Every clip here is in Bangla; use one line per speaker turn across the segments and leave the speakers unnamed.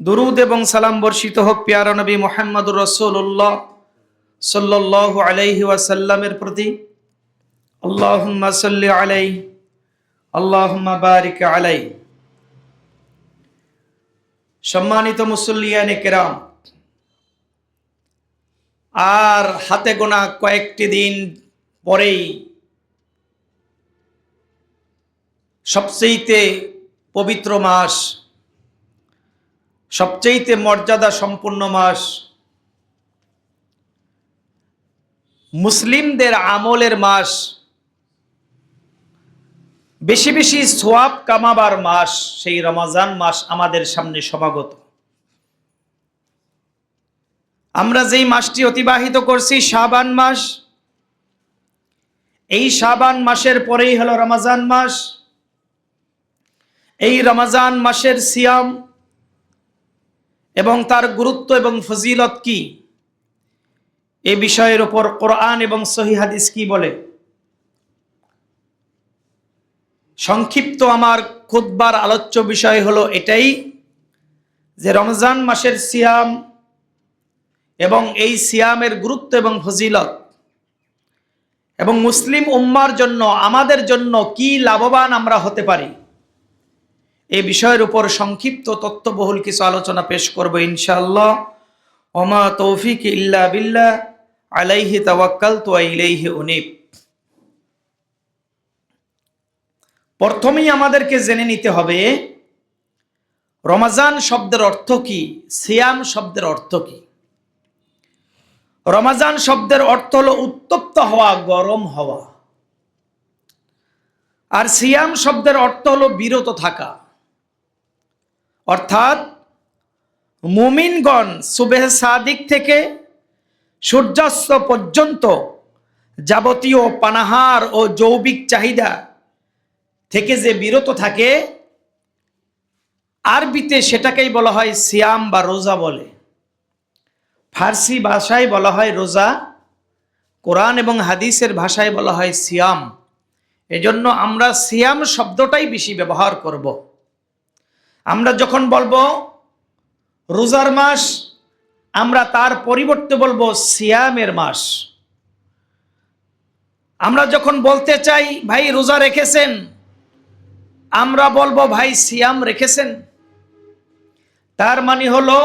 দুরুদ এবং সালাম বর্ষিত হোক প্যারা নবী মুহাম্মদুর রাসূলুল্লাহ সাল্লাল্লাহু আলাইহি ওয়াসাল্লামের প্রতি। আল্লাহুম্মা সাল্লি আলাইহি আল্লাহুম্মা বারিক আলাইহি। সম্মানিত মুসল্লিয়ানে কেরাম, আর হাতে গোনা কয়েকটি দিন পরেই সবচেয়ে পবিত্র মাস, সবচেয়ে মর্যাদা সম্পন্ন মাস, মুসলিমদের আমলের মাস, বেশি বেশি সওয়াব কামাবার মাস, সেই রমজান মাস আমাদের সামনে সমাগত। আমরা যেই মাসটি অতিবাহিত করছি শাবান মাস, এই শাবান মাসের পরেই হলো রমজান মাস। এই রমজান মাসের সিয়াম এবং তার গুরুত্ব এবং ফজিলত কি, এই বিষয়ের উপর কোরআন এবং সহিহ হাদিস কি বলে, সংক্ষিপ্ত আমার খুতবার আলোচ্য বিষয় হলো এটাই যে রমজান মাসের সিয়াম এবং এই সিয়ামের গুরুত্ব এবং ফজিলত এবং মুসলিম উম্মার জন্য, আমাদের জন্য কি লাভবান আমরা হতে পারি, এই বিষয়ের উপর সংক্ষিপ্ত তথ্যবহুল কিছু আলোচনা পেশ করব ইনশাআল্লাহ। ওমা তৌফিক ইল্লা বিল্লাহ, আলাইহি তাওয়াক্কালতু ওয়া ইলাইহি উনীব। প্রথমেই আমাদেরকে জেনে নিতে হবে রমজান শব্দের অর্থ কি, সিয়াম শব্দের অর্থ কি। রমজান শব্দের অর্থ হলো উত্তপ্ত হওয়া, গরম হওয়া। আর সিয়াম শব্দের অর্থ হলো বিরত থাকা। অর্থাৎ মুমিনগণ সুবহে সাদিক থেকে সূর্যাস্ত পর্যন্ত যাবতীয় পানাহার ও যৌবিক চাহিদা থেকে যে বিরত থাকে, আরবিতে সেটাকেই বলা হয় সিয়াম বা রোজা বলে। ফার্সি ভাষায় বলা হয় রোজা, কোরআন এবং হাদিসের ভাষায় বলা হয় সিয়াম। এজন্য আমরা সিয়াম শব্দটাই বেশি ব্যবহার করব। আমরা যখন বলবো রোজার মাস, আমরা তার পরিবর্তে বলবো সিয়ামের মাস। আমরা যখন বলতে চাই ভাই রোজা রেখেছেন, আমরা বলবো ভাই সিয়াম রেখেছেন। তার মানে হলো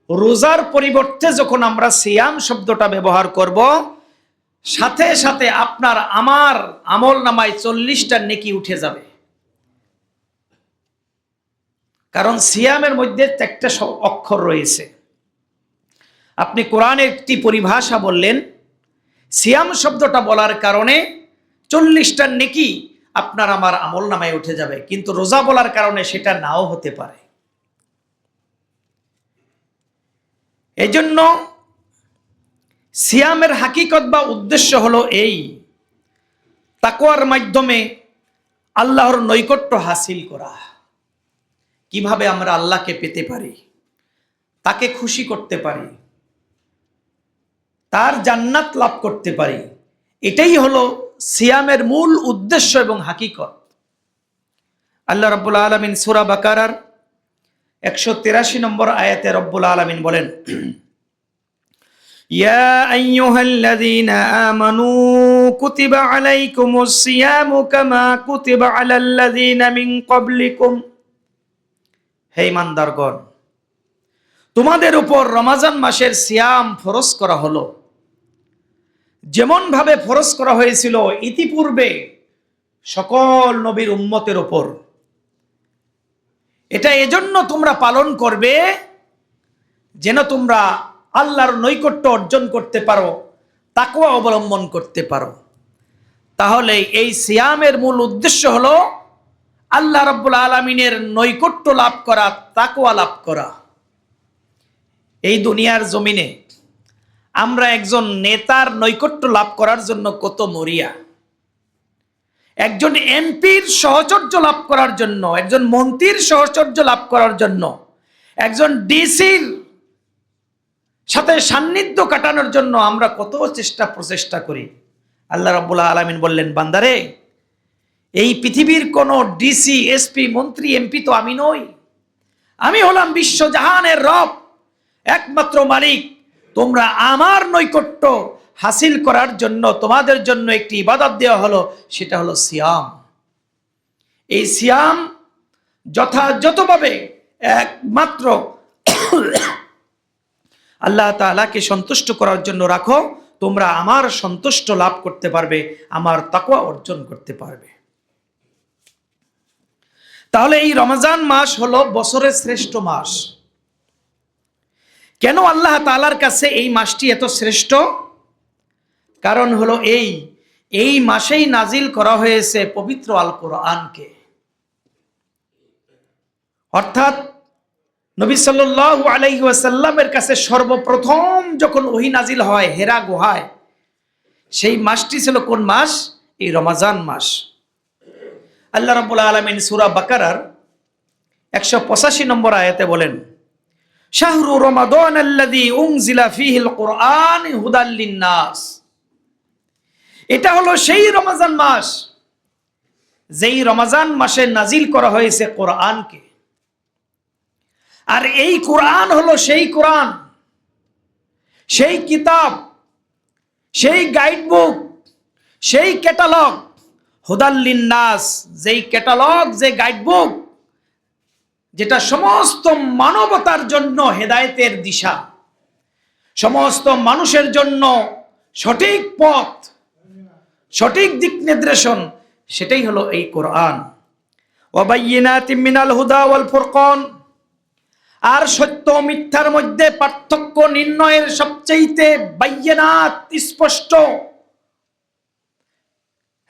রোজার পরিবর্তে যখন আমরা সিয়াম শব্দটা ব্যবহার করব, সাথে সাথে আপনার আমার আমল নামায় 40টা নেকি উঠে যাবে। কারণ সিয়ামের মধ্যে একটা অক্ষর রয়েছে। আপনি কোরআনের একটি পরিভাষা বললেন, সিয়াম শব্দটা বলার কারণে 40টা নেকি আপনার আমার আমল নামায় উঠে যাবে, কিন্তু রোজা বলার কারণে সেটা নাও হতে পারে। এজন্য সিয়ামের হাকিকত বা উদ্দেশ্য হলো এই, তাকওয়ার মাধ্যমে আল্লাহর নৈকট্য হাসিল করা। কিভাবে আমরা আল্লাহকে পেতে পারি, তাকে খুশি করতে পারি, তার জান্নাত লাভ করতে পারি, এটাই হলো সিয়ামের মূল উদ্দেশ্য এবং হাকিকত। আল্লাহ রাব্বুল আলামিন সূরা বাকারার 183 নম্বর আয়াতে রব্বুল আলামিন বলেন, ইয়া আইয়ুহাল্লাযীনা আমানু কুতিবা আলাইকুমুস সিয়ামু কামা কুতিবা আলাল্লাযীনা মিন ক্বাবলিকুম। হে ঈমানদারগণ, তোমাদের উপর রমজান মাসের সিয়াম ফরজ করা হলো, যেমন ভাবে ফরজ করা হয়েছিল ইতিপূর্বে সকল নবীর উম্মতের উপর। এটা এজন্য তোমরা পালন করবে যেন তোমরা আল্লাহর নৈকট্য অর্জন করতে পারো, তাকওয়া অবলম্বন করতে পারো। তাহলে এই সিয়ামের মূল উদ্দেশ্য হলো আল্লাহ রাব্বুল আলামিনের নৈকট্য লাভ করা, তাকওয়া লাভ করা। এই দুনিয়ার জমিনে আমরা একজন নেতার নৈকট্য লাভ করার জন্য কত মরিয়া, একজন এমপির সহচর্য লাভ করার জন্য, একজন মন্ত্রীর সহচর্য লাভ করার জন্য, একজন ডিসির সাথে সান্নিধ্য কাটানোর জন্য আমরা কত প্রচেষ্টা করি। আল্লাহ রাব্বুল আলামিন বললেন, বান্দারে, এই পৃথিবীর কোন ডিসি, এসপি, মন্ত্রী, এমপি তো আমি নই। আমি হলাম বিশ্বজাহানের রব, একমাত্র মালিক। তোমরা আমার নৈকট্য হাসিল করার জন্য তোমাদের জন্য একটি ইবাদত দেওয়া হলো, সেটা হলো সিয়াম। এই সিয়াম যথাযথভাবে একমাত্র আল্লাহ তাআলাকে সন্তুষ্ট করার জন্য রাখো, তোমরা আমার সন্তুষ্ট লাভ করতে পারবে, আমার তাকওয়া অর্জন করতে পারবে। তাহলে এই রমজান মাস হলো বছরের শ্রেষ্ঠ মাস। কেন আল্লাহ তাআলার কাছে এই মাসটি এত শ্রেষ্ঠ? কারণ হলো এই মাসেই নাজিল করা হয়েছে পবিত্র আল কোরআনকে। অর্থাৎ নবী সাল্লাল্লাহু আলাইহি ওয়াসাল্লামের কাছে সর্বপ্রথম যখন ওহী নাজিল হয় হেরা গুহায়, সেই মাসটি ছিল কোন মাস? এই রমজান মাস। আল্লাহ রাব্বুল আলামিন সূরা বাকারার 185 নম্বর আয়াতে বলেন, শাহরু রমাদান আল্লাযী উনজিলা ফীহিল কুরআন হুদাল লিন-নাস। এটা হলো সেই রমজান মাস যেই রমজান মাসে নাজিল করা হয়েছে কোরআনকে। আর এই কোরআন হলো সেই কোরআন, সেই কিতাব, সেই গাইড বুক, সেই ক্যাটালগ, হুদাল লিন-নাস, যেই ক্যাটালগ, যে গাইড বুক, যেটা সমস্ত মানবতার জন্য হেদায়েতের দিশা, সমস্ত মানুষের জন্য সঠিক পথ, সঠিক দিক নির্দেশন, সেটাই হলো এই কোরআন। ওয়া বায়্যিনাতিম মিনাল হুদা ওয়াল ফুরকান, আর সত্য মিথ্যার মধ্যে পার্থক্য নির্ণয়ের সবচেয়ে বায়্যিনাত, স্পষ্ট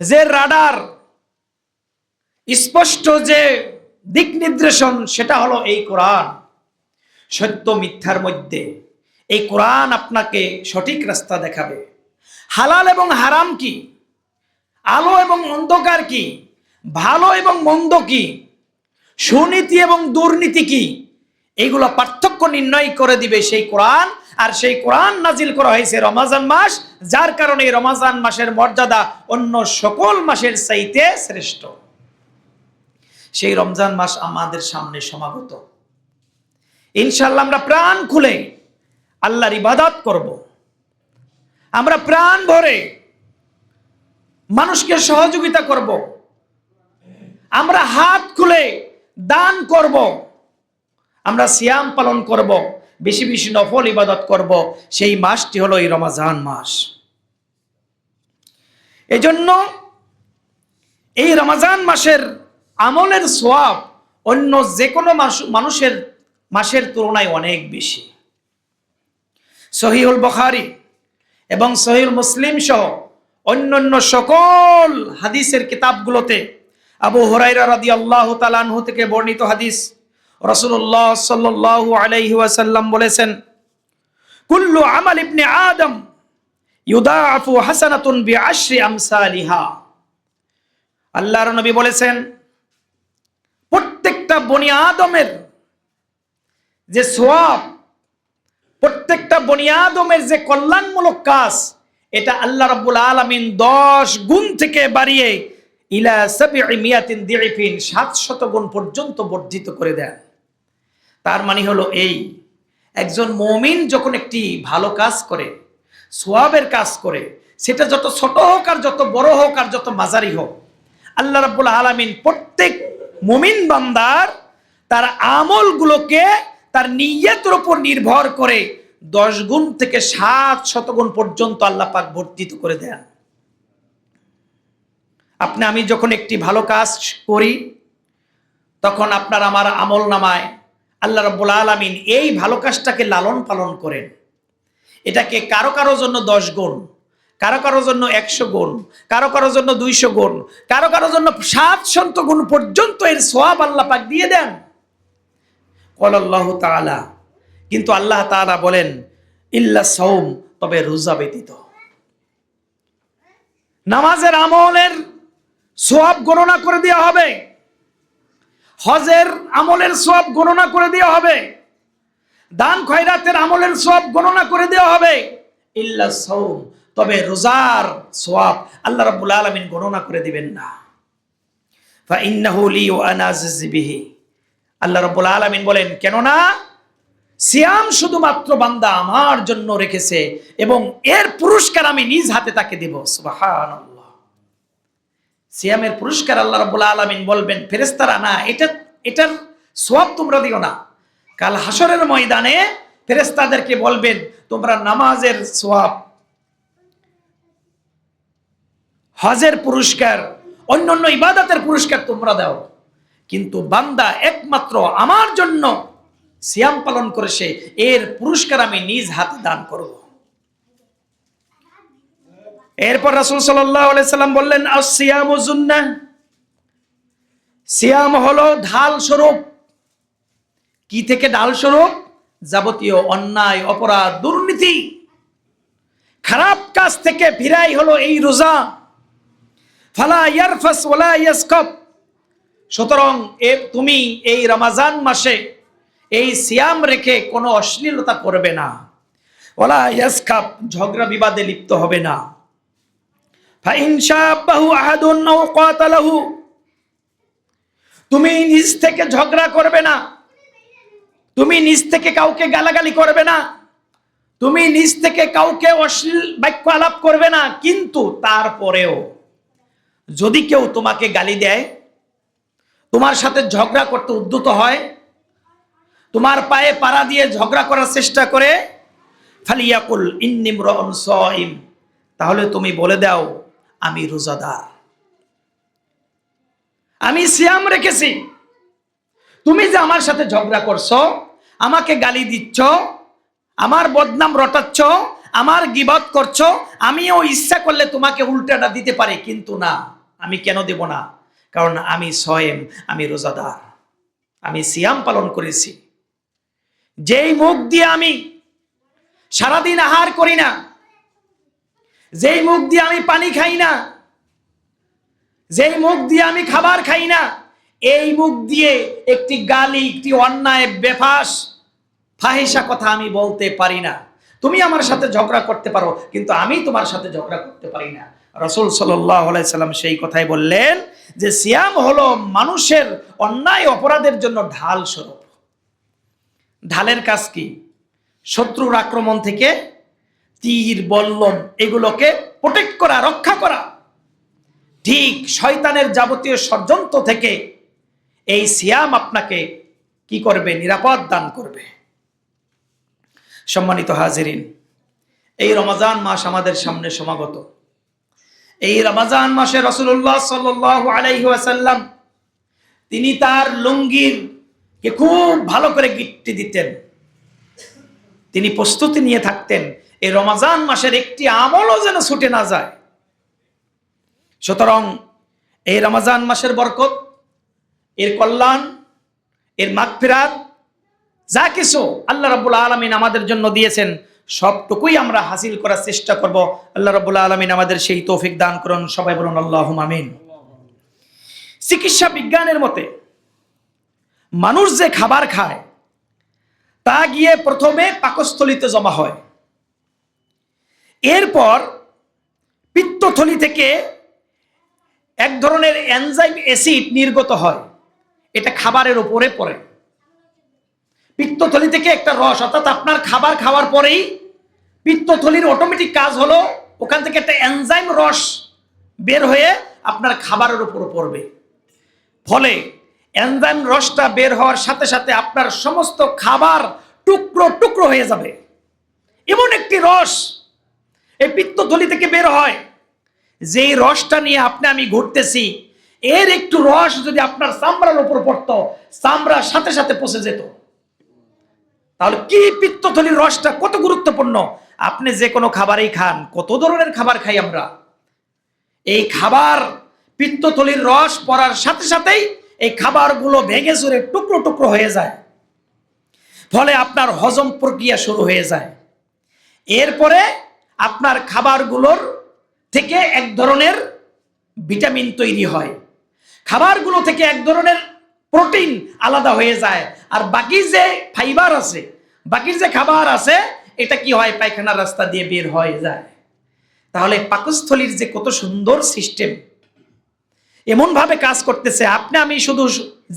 যে রাডার, স্পষ্ট যে দিক নির্দেশন, সেটা হলো এই কোরআন। সত্য মিথ্যার মধ্যে এই কোরআন আপনাকে সঠিক রাস্তা দেখাবে। হালাল এবং হারাম কি, আলো এবং অন্ধকার কি, ভালো এবং মন্দ কি, সুনীতি এবং দুর্নীতি কি, এইগুলো পার্থক্য নির্ণয় করে দিবে সেই কোরআন। আর সেই কোরআন নাজিল করা হয়েছে রমজান মাস, যার কারণে রমজান মাসের মর্যাদা অন্য সকল মাসের চাইতে শ্রেষ্ঠ। সেই রমজান মাস আমাদের সামনে সমাগত। ইনশাআল্লাহ আমরা প্রাণ খুলে আল্লাহর ইবাদত করব, আমরা প্রাণ ভরে মানুষকে সহযোগিতা করব, আমরা হাত খুলে দান করব, আমরা সিয়াম পালন করব, বেশি বেশি নফল ইবাদত করব। সেই মাসটি হলো এই রমজান মাস। এজন্য এই রমজান মাসের আমলের সওয়াব অন্য যে কোনো মানুষের মাসের তুলনায় অনেক বেশি। সহিহুল বুখারী এবং সহিহুল মুসলিম সহ অন্যান্য সকল হাদিসের কিতাবগুলোতে আবু হুরায়রা রাদিয়াল্লাহু তাআলা আনহু থেকে বর্ণিত হাদিস, রাসূলুল্লাহ সাল্লাল্লাহু আলাইহি ওয়াসাল্লাম বলেছেন, কুল্লু আমাল ইবনে আদম ইউদাআফু হাসানাতুন বিআশরি আমসালিহা। আল্লাহর নবী বলেছেন, প্রত্যেকটা বনি আদমের যে সওয়াব, প্রত্যেকটা বনি আদমের যে কল্যাণমূলক কাজ, এটা আল্লাহ রাব্বুল আলামিন 10 গুণ থেকে বাড়িয়ে ইলা 700 দিফিন 700 গুণ পর্যন্ত বর্ধিত করে দেন। তার মানে হলো এই, একজন মুমিন যখন একটি ভালো কাজ করে, সওয়াবের কাজ করে, সেটা যত ছোট হোক আর যত বড় হোক আর যত মাঝারি হোক, আল্লাহ রাব্বুল আলামিন প্রত্যেক মুমিন বান্দার তার আমলগুলোকে তার নিয়তের উপর নির্ভর করে 10 গুণ থেকে 700 গুণ পর্যন্ত আল্লাহ পাক বর্ধিত করে দেন। আপনি আমি যখন একটি ভালো কাজ করি, তখন আপনার আমার আমল নামায় আল্লাহ রাব্বুল আলামিন এই ভালো কাজটাকে লালন পালন করেন। এটাকে কারো কারো জন্য 10 গুণ, কারো কারো জন্য 100 গুণ, কারো কারো জন্য 200 গুণ, কারো কারো জন্য 700 গুণ পর্যন্ত এর সওয়াব আল্লাহ পাক দিয়ে দেন। আল্লাহু তাআলা, কিন্তু আল্লাহ তাআলা বলেন ইল্লা সাওম, তবে রোজা ব্যতীত। নামাজের আমলের সওয়াব গণনা করে দেওয়া হবে, হজের আমলের সওয়াব গণনা করে দেওয়া হবে, দান খয়রাতের আমলের সওয়াব গণনা করে দেওয়া হবে। ইল্লা সাওম, তবে রোজার সওয়াব আল্লাহ রাব্বুল আলামিন গণনা করে দিবেন না। ফা ইন্নাহু লি ওয়া আনা আজজি বিহি, আল্লাহ রাব্বুল আলামিন বলেন, কেননা সিয়াম শুধুমাত্র বান্দা আমার জন্য রেখেছে এবং এর পুরস্কার আমি নিজ হাতে তাকে দেব। সুবহানাল্লাহ। সিয়ামের পুরস্কার আল্লাহ রাব্বুল আলামিন বলবেন, ফেরেশতারা না, এটার সওয়াব তোমরা দিও না। কাল হাসরের ময়দানে ফেরেশতাদেরকে বলবেন, তোমরা নামাজের সওয়াব, হজের পুরস্কার, অন্যান্য ইবাদতের পুরস্কার তোমরা দাও, কিন্তু বান্দা একমাত্র আমার জন্য সিয়াম পালন করেছে, এর পুরস্কার আমি নিজ হাতে দান করব। এরপর রাসূল সাল্লাল্লাহু আলাইহি সাল্লাম বললেন, আস-সিয়ামু জুন্নাহ, সিয়াম হলো ঢাল স্বরূপ। কি থেকে ঢাল স্বরূপ? যাবতীয় অন্যায়, অপরাধ, দুর্নীতি, খারাপ কাজ থেকে ফিরাই হলো এই রোজা। ফালা ইয়ারফাস ওয়ালা ইয়াসকাব, সুতরাং তুমি এই রমজান মাসে এই সিয়াম রেখে কোনো অশ্লীলতা করবে না, ওয়ালা ইয়াসকাব, ঝগড়া বিবাদে লিপ্ত হবে না। ফাইন শাবাহু আহাদুন আও কাতালাহু, তুমি নিজ থেকে ঝগড়া করবে না, তুমি নিজ থেকে কাউকে গালাগালি করবে না, তুমি নিজ থেকে কাউকে অশ্লীল বাক্য আলাপ করবে না, কিন্তু তারপরেও যদি কেউ তোমাকে গালি দেয়, তোমার সাথে ঝগড়া করতে উদ্যত হয়, তোমার পায়ে পাড়া দিয়ে ঝগড়া করার চেষ্টা করে, ফালিয়াকুল ইন্নী ইমরুন সাইম, তাহলে তুমি বলে দাও আমি রোজাদার, আমি সিয়াম রেখেছি। তুমি যে আমার সাথে ঝগড়া করছো, আমাকে গালি দিচ্ছ, আমার বদনাম রটাচ্ছ, আমার গীবত করছো, আমিও ইচ্ছা করলে তোমাকে উল্টাটা দিতে পারি, কিন্তু না, আমি কেন দেব না? কারণ আমি সয়েম, আমি রোজাদার, আমি সিয়াম পালন করেছি। যেই মুখ দিয়ে আমি সারাদিন আহার করি না, যেই মুখ দিয়ে আমি পানি খাই না, যেই মুখ দিয়ে আমি খাবার খাই না, এই মুখ দিয়ে একটি গালি, একটি অন্যায়, বেফাস, ফাহিশা কথা আমি বলতে পারি না। তুমি আমার সাথে ঝগড়া করতে পারো, কিন্তু আমি তোমার সাথে ঝগড়া করতে পারি না। রাসূল সাল্লাল্লাহু আলাইহি সাল্লাম সেই কথাই বললেন যে সিয়াম হলো মানুষের অন্যায় অপরাধের জন্য ঢাল স্বরূপ। ঢালের কাজ কি? শত্রুর আক্রমণ থেকে তীর, বল্লম, এগুলোকে প্রোটেক্ট করা, রক্ষা করা। ঠিক শয়তানের যাবতীয় ষড়যন্ত্র থেকে এই সিয়াম আপনাকে কি করবে? নিরাপদ দান করবে। সম্মানিত হাজিরিন, এই রমজান মাস আমাদের সামনে সমাগত। এই রমজান মাসে রাসূলুল্লাহ সাল্লাল্লাহু আলাইহি ওয়াসাল্লাম তিনি তার লুঙ্গির কে খুব ভালো করে গিট্টি দিতেন, তিনি প্রস্তুতি নিয়ে থাকতেন এই রমজান মাসের একটি আমলও যেন ছুটে না যায়। সুতরাং এই রমজান মাসের বরকত, এর কল্যাণ, এর মাগফিরাত, যা কিছু আল্লাহ রাব্বুল আলামিন আমাদের জন্য দিয়েছেন, সবটুকুই আমরা হাসিল করার চেষ্টা করব। আল্লাহ রাব্বুল আলামিন আমাদের সেই তৌফিক দান করুন। সবাই বলুন আল্লাহুম্মা আমিন। চিকিৎসা বিজ্ঞানের মতে মানুষ যে খাবার খায় তা গিয়ে প্রথমে পাকস্থলীতে জমা হয়, এরপর পিত্তথলি থেকে এক ধরনের এনজাইম অ্যাসিড নির্গত হয়, এটা খাবারের উপরে পড়ে। পিত্তথলি থেকে একটা রস, অর্থাৎ আপনার খাবার খাওয়ার পরেই পিত্তথলির অটোমেটিক কাজ হলো ওখান থেকে একটা এনজাইম রস বের হয়ে আপনার খাবারের উপর পড়বে। ফলে এনজাইম রসটা বের হওয়ার সাথে সাথে আপনার সমস্ত খাবার টুকরো টুকরো হয়ে যাবে। এমন একটি রস এই পিত্তথলি থেকে বের হয়, যেই রসটা নিয়ে আমি ঘুরতেছি, এর একটু রস যদি আপনার চামড়ার উপর পড়তো, চামড়ার সাথে সাথে পচে যেত। তাহলে কি পিত্তথলির রসটা কত গুরুত্বপূর্ণ! আপনি যে কোনো খাবারই খান, কত ধরনের খাবার খাই আমরা, এই খাবার পিত্তথলির রস পড়ার সাথে সাথেই এই খাবারগুলো ভেঙে চুরে টুকরো টুকরো হয়ে যায়, ফলে আপনার হজম প্রক্রিয়া শুরু হয়ে যায়। এরপরে আপনার খাবারগুলোর থেকে এক ধরনের ভিটামিন তৈরি হয়, খাবারগুলো থেকে এক ধরনের প্রোটিন আলাদা হয়ে যায়, আর বাকি যে ফাইবার আছে, বাকি যে খাবার আছে, এটা কি হয়? পায়খানার রাস্তা দিয়ে বের হয়ে যায়। তাহলে পাকস্থলীর যে কত সুন্দর সিস্টেম, এমন ভাবে কাজ করতেছে, আমি শুধু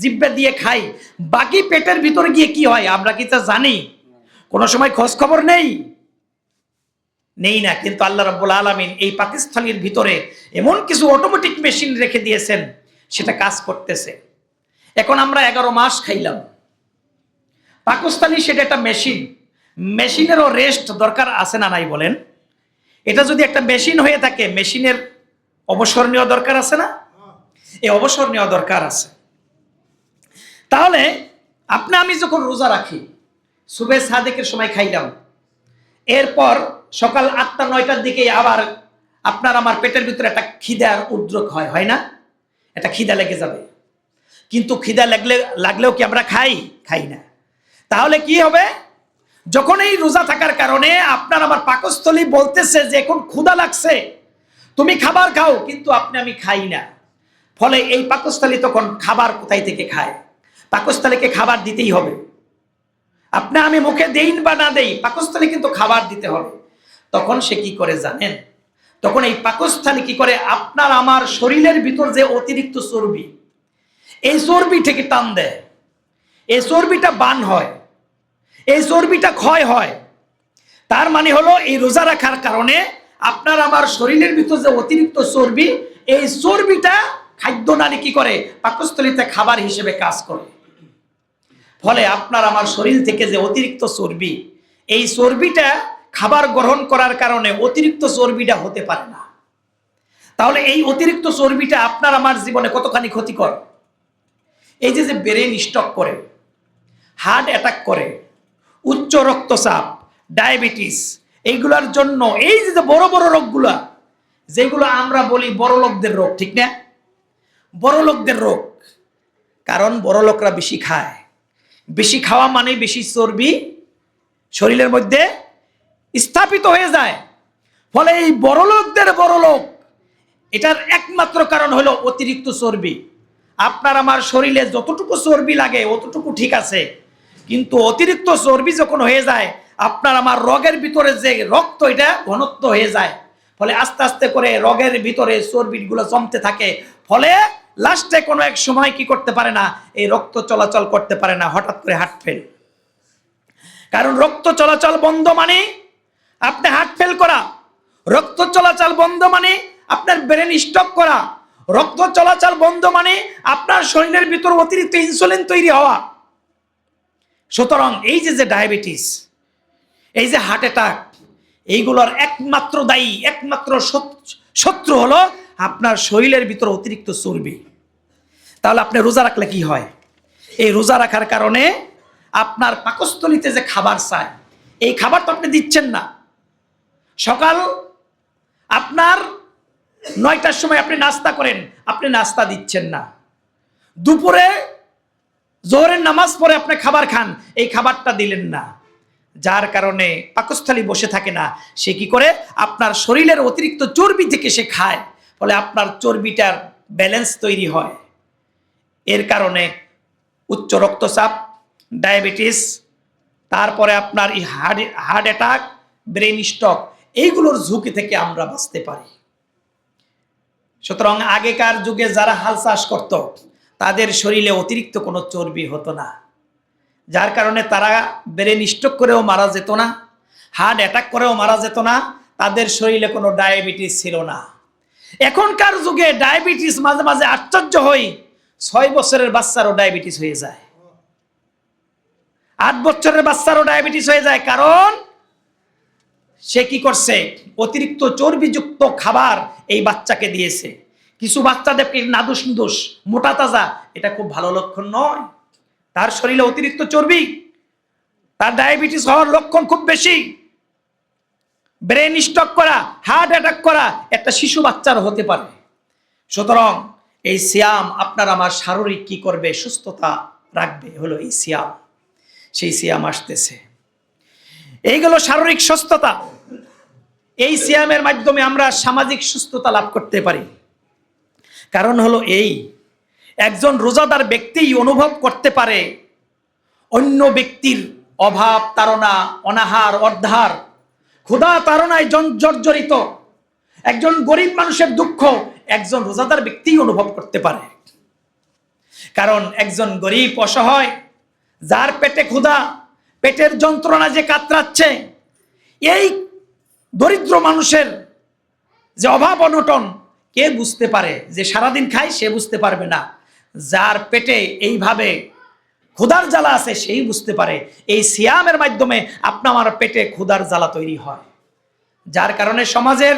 জিহ্বা দিয়ে খাই, বাকি পেটের ভিতরে গিয়ে কি হয় আমরা কি তা জানি? কোনো সময় খোঁজ খবর নেই না। কিন্তু আল্লাহ রাব্বুল আলামিন এই পাকস্থলীর ভিতরে এমন কিছু অটোমেটিক মেশিন রেখে দিয়েছেন, সেটা কাজ করতেছে। এখন আমরা 11 মাস খাইলাম পাকস্থলী, সেটা একটা মেশিন। মেশিনেরও রেস্ট দরকার আছে না নাই বলেন? এটা যদি একটা মেশিন হয়ে থাকে, মেশিনের অবসর নেওয়া দরকার আছে না? এই অবসর নেওয়া দরকার আছে। তাহলে আমি যখন রোজা রাখি, সুবে সাদেকের সময় খাইলাম, এরপর সকাল 8টা-9টার দিকে আবার আমার পেটের ভিতরে একটা খিদার উদ্রেক হয় না? একটা খিদা লেগে যাবে। কিন্তু খিদা লাগলেও কি আমরা খাই না। তাহলে কি হবে? যখন এই রোজা থাকার কারণে আমার পাকস্থলী বলতেছে যে এখন ক্ষুধা লাগছে, তুমি খাবার খাও, কিন্তু আমি খাই না। ফলে এই পাকস্থলী তখন খাবার কোথায় থেকে খায়? পাকস্থলীকে খাবার দিতেই হবে। আমি মুখে দেই বা না দেই, পাকস্থলী কিন্তু খাবার দিতে হবে। তখন সে কি করে জানেন? তখন এই পাকস্থলী কি করে? আমার শরীরের ভিতর যে অতিরিক্ত চর্বি, এই চর্বি থেকে টান দেয়, এই চর্বিটা বান হয়, এই চর্বিটা ক্ষয় হয়। তার মানে হলো এই রোজা রাখার কারণে আমার শরীরের ভিতর যে অতিরিক্ত চর্বি, এই চর্বিটা খাদ্য নালী কি করে? পাকস্থলীতে খাবার হিসেবে কাজ করে। ফলে আমার শরীর থেকে যে অতিরিক্ত চর্বি, এই চর্বিটা খাবার গ্রহণ করার কারণে অতিরিক্ত চর্বিটা হতে পারে না। তাহলে এই অতিরিক্ত চর্বিটা আমার জীবনে কতখানি ক্ষতিকর। এই যে ব্রেন স্ট্রোক করে, হার্ট অ্যাটাক করে, উচ্চ রক্তচাপ, ডায়াবেটিস, এইগুলোর জন্য এই যে বড় বড় রোগগুলা, যেগুলো আমরা বলি বড় লোকদের রোগ, ঠিক না? বড় লোকদের রোগ, কারণ বড় লোকরা বেশি খায়। বেশি খাওয়া মানে বেশি চর্বি শরীরের মধ্যে স্থাপিত হয়ে যায়। ফলে এই বড় লোকদের বড় লোক, এটার একমাত্র কারণ হলো অতিরিক্ত চর্বি। আমার শরীরে যতটুকু চর্বি লাগে অতটুকু ঠিক আছে, কিন্তু অতিরিক্ত চর্বি যখন হয়ে যায়, আমার রগের ভিতরে যে রক্ত, এটা ঘনত্ব হয়ে যায়। ফলে আস্তে আস্তে করে রগের ভিতরে চর্বিগুলো জমতে থাকে। ফলে লাস্টে কোনো এক সময় কি করতে পারে না, এই রক্ত চলাচল করতে পারে না, হঠাৎ করে হার্ট ফেল। কারণ রক্ত চলাচল বন্ধ মানে হার্ট ফেল করা, রক্ত চলাচল বন্ধ মানে আপনার ব্রেন স্ট্রোক করা, রক্ত চলাচল বন্ধ মানে আপনার শরীরের ভিতর অতিরিক্ত ইনসুলিন তৈরি হওয়া। সুতরাং এই যে ডায়াবেটিস, এই যে হার্ট অ্যাটাক, এইগুলোর একমাত্র দায়ী, একমাত্র শত্রু হলো আপনার শরীরের ভিতর অতিরিক্ত চর্বি। তাহলে আপনি রোজা রাখলে কি হয়? এই রোজা রাখার কারণে আপনার পাকস্থলীতে যে খাবার চায়, এই খাবার তো আপনি দিচ্ছেন না। সকাল 9টার সময় আপনি নাস্তা করেন, আপনি নাস্তা দিচ্ছেন না। দুপুরে জোহরের নামাজ পড়ে আপনি খাবার খান, এই খাবারটা দিলেন না। যার কারণে পাকস্থলী বসে থাকে না। সে কি করে? আপনার শরীরের অতিরিক্ত চর্বি থেকে সে খায়। ফলে আপনার চর্বিটার ব্যালেন্স তৈরি হয়। এর কারণে উচ্চ রক্তচাপ, ডায়াবেটিস, তারপরে আপনার এই হার্ট অ্যাটাক, ব্রেন স্ট্রোক, এইগুলোর ঝুঁকি থেকে আমরা বাঁচতে পারি। সুতরাং আগেকার যুগে যারা হাল চাষ করত, তাদের শরীরে অতিরিক্ত কোনো চর্বি হতো না। যার কারণে তারা ব্রেন স্ট্রোক করেও মারা যেত না, হার্ট অ্যাটাক করেও মারা যেত না, তাদের শরীরে কোনো ডায়াবেটিস ছিল না। এখনকার যুগে ডায়াবেটিস মাঝে মাঝে আশ্চর্য হই, 6 বছরের বাচ্চারও ডায়াবেটিস হয়ে যায়, 8 বছরের বাচ্চারও ডায়াবেটিস হয়ে যায়। কারণ সে কি করছে? অতিরিক্ত চর্বিযুক্ত খাবার এই বাচ্চাকে দিয়েছে। কিছু বাচ্চাদেরকে নাদুস নুদুস, মোটা তাজা, এটা খুব ভালো লক্ষণ নয়। তার শরীরে অতিরিক্ত চর্বি, তার ডায়াবেটিস হওয়ার লক্ষণ খুব বেশি। ব্রেন স্ট্রোক করা, হার্ট অ্যাটাক করা একটা শিশু বাচ্চার হতে পারে। সুতরাং এই সিয়াম আমার শারীরিক কি করবে? সুস্থতা রাখবে, হলো এই সিয়াম। সেই সিয়াম আসতেছে, এইগুলো শারীরিক সুস্থতা। এই সিয়ামের মাধ্যমে আমরা সামাজিক সুস্থতা লাভ করতে পারি। কারণ হলো এই, একজন রোজাদার ব্যক্তি অনুভব করতে পারে অন্য ব্যক্তির অভাব তাড়না, অনাহার, অর্ধার, ক্ষুধা তাড়নায় জর্জরিত একজন গরিব মানুষের দুঃখ একজন রোজাদার ব্যক্তি অনুভব করতে পারে। কারণ একজন গরিব অসহায়, যার পেটে ক্ষুধা, পেটের যন্ত্রণা যে কাতরাচ্ছে, এই দরিদ্র মানুষের যে অভাব অনটন কে বুঝতে পারে? যে সারাদিন খায় সে বুঝতে পারবে না, যার পেটে এইভাবে ক্ষুধার জ্বালা আছে সেই বুঝতে পারে। এই সিয়ামের মাধ্যমে আপনার পেটে ক্ষুধার জ্বালা তৈরি হয়, যার কারণে সমাজের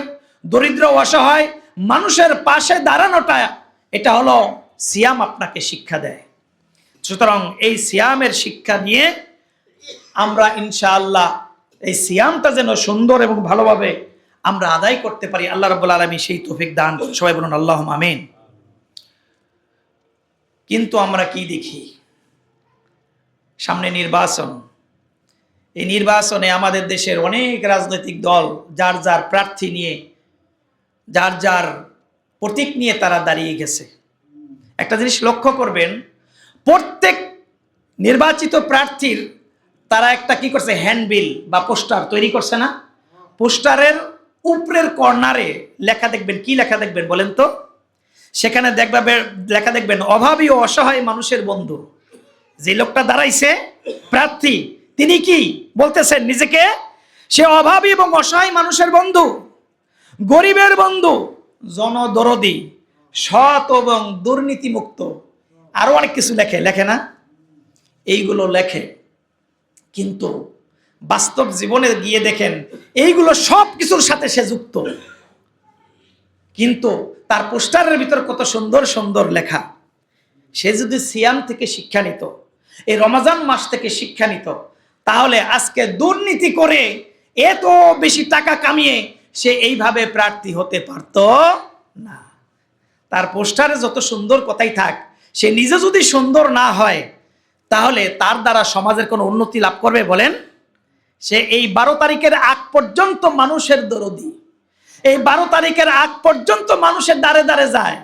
দরিদ্র অসহায় মানুষের পাশে দাঁড়ানোটা, এটা হলো সিয়াম আপনাকে শিক্ষা দেয়। সুতরাং এই সিয়ামের শিক্ষা নিয়ে আমরা ইনশাআল্লাহ এই সিয়ামটা যেন সুন্দর এবং ভালোভাবে আমরা আদায় করতে পারি, আল্লাহ রাব্বুল আলামিন সেই তৌফিক দান করুন। সবাই বলুন আল্লাহুম্মা আমিন। কিন্তু আমরা কি দেখি? সামনে নির্বাচন। এই নির্বাচনে আমাদের দেশের অনেক রাজনৈতিক দল যার যার প্রার্থী নিয়ে, যার যার প্রতীক নিয়ে তারা দাঁড়িয়ে গেছে। একটা জিনিস লক্ষ্য করবেন, প্রত্যেক নির্বাচিত প্রার্থীর তারা একটা কি করছে, হ্যান্ডবিল বা পোস্টার তৈরি করছে না? পোস্টারের উপরের কর্নারে লেখা দেখবেন, কি লেখা দেখবেন বলেন তো? সেখানে লেখা দেখবেন অভাবী ও অসহায় মানুষের বন্ধু। যে লোকটা দাঁড়াইছে প্রার্থী, তিনি কি বলতেছেন নিজেকে? সে অভাবী এবং অসহায় মানুষের বন্ধু, গরিবের বন্ধু, জনদরদি, সৎ এবং দুর্নীতিমুক্ত, আরো অনেক কিছু লেখে না? এইগুলো লেখে, কিন্তু বাস্তব জীবনে গিয়ে দেখেন এইগুলো সব কিছুর সাথে সে যুক্ত, কিন্তু তার পোস্টারের ভিতর কত সুন্দর সুন্দর লেখা। সে যদি সিয়াম থেকে শিক্ষা নিত, এই রমজান মাস থেকে শিক্ষা নিত, তাহলে আজকে দুর্নীতি করে এত বেশি টাকা কামিয়ে সে এইভাবে প্রার্থী হতে পারত না। তার পোস্টারে যত সুন্দর কথাই থাক, সে নিজে যদি সুন্দর না হয়, তাহলে তার দ্বারা সমাজের কোনো উন্নতি লাভ করবে বলেন? সে এই 12 তারিখের আগ পর্যন্ত মানুষের দরদি, এই 12 তারিখের আগ পর্যন্ত মানুষের দ্বারে দ্বারে যায়,